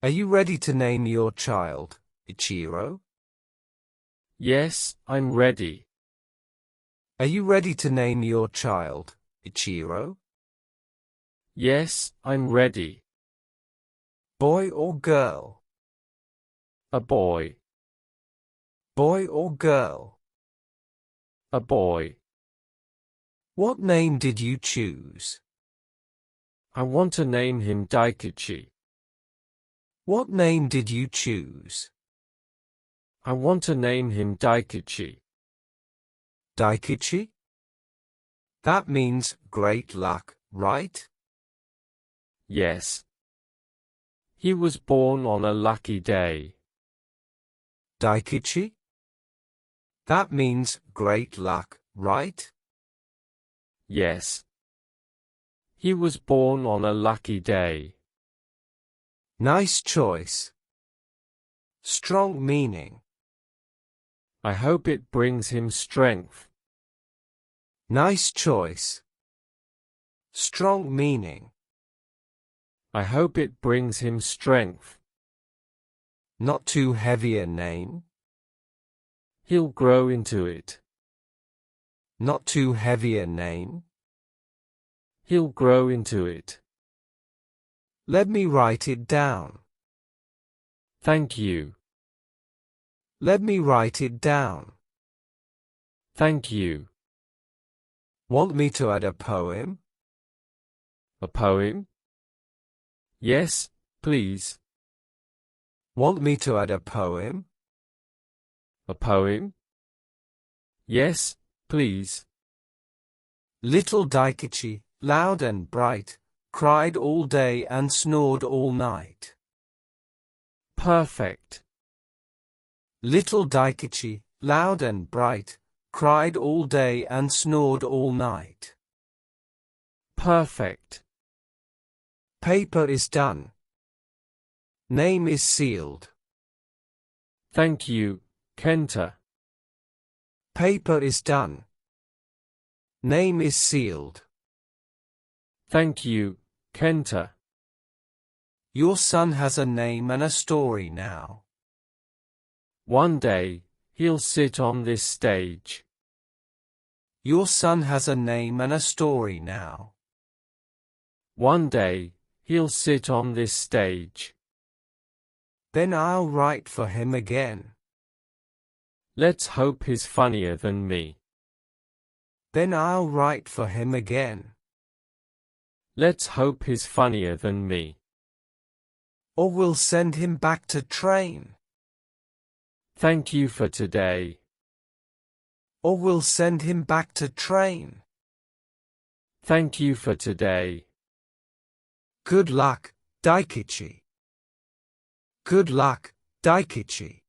Are you ready to name your child, Ichiro? Yes, I'm ready. Are you ready to name your child, Ichiro? Yes, I'm ready. Boy or girl? A boy. Boy or girl? A boy. What name did you choose? I want to name him Daikichi. What name did you choose? I want to name him Daikichi. Daikichi? That means great luck, right? Yes. He was born on a lucky day. Daikichi? That means great luck, right? Yes. He was born on a lucky day. Nice choice. Strong meaning. I hope it brings him strength. Nice choice. Strong meaning. I hope it brings him strength. Not too heavy a name. He'll grow into it. Not too heavy a name. He'll grow into it. Let me write it down. Thank you. Let me write it down. Thank you. Want me to add a poem? A poem? Yes, please. Want me to add a poem? A poem? Yes, please. Little Daikichi, loud and bright, cried all day and snored all night. Perfect. Little Daikichi, loud and bright, cried all day and snored all night. Perfect. Paper is done. Name is sealed. Thank you, Kenta. Paper is done. Name is sealed. Thank you, Kenta. Your son has a name and a story now. One day, he'll sit on this stage. Your son has a name and a story now. One day, he'll sit on this stage. Then I'll write for him again. Let's hope he's funnier than me. Then I'll write for him again. Let's hope he's funnier than me. Or we'll send him back to train. Thank you for today. Or we'll send him back to train. Thank you for today. Good luck, Daikichi. Good luck, Daikichi.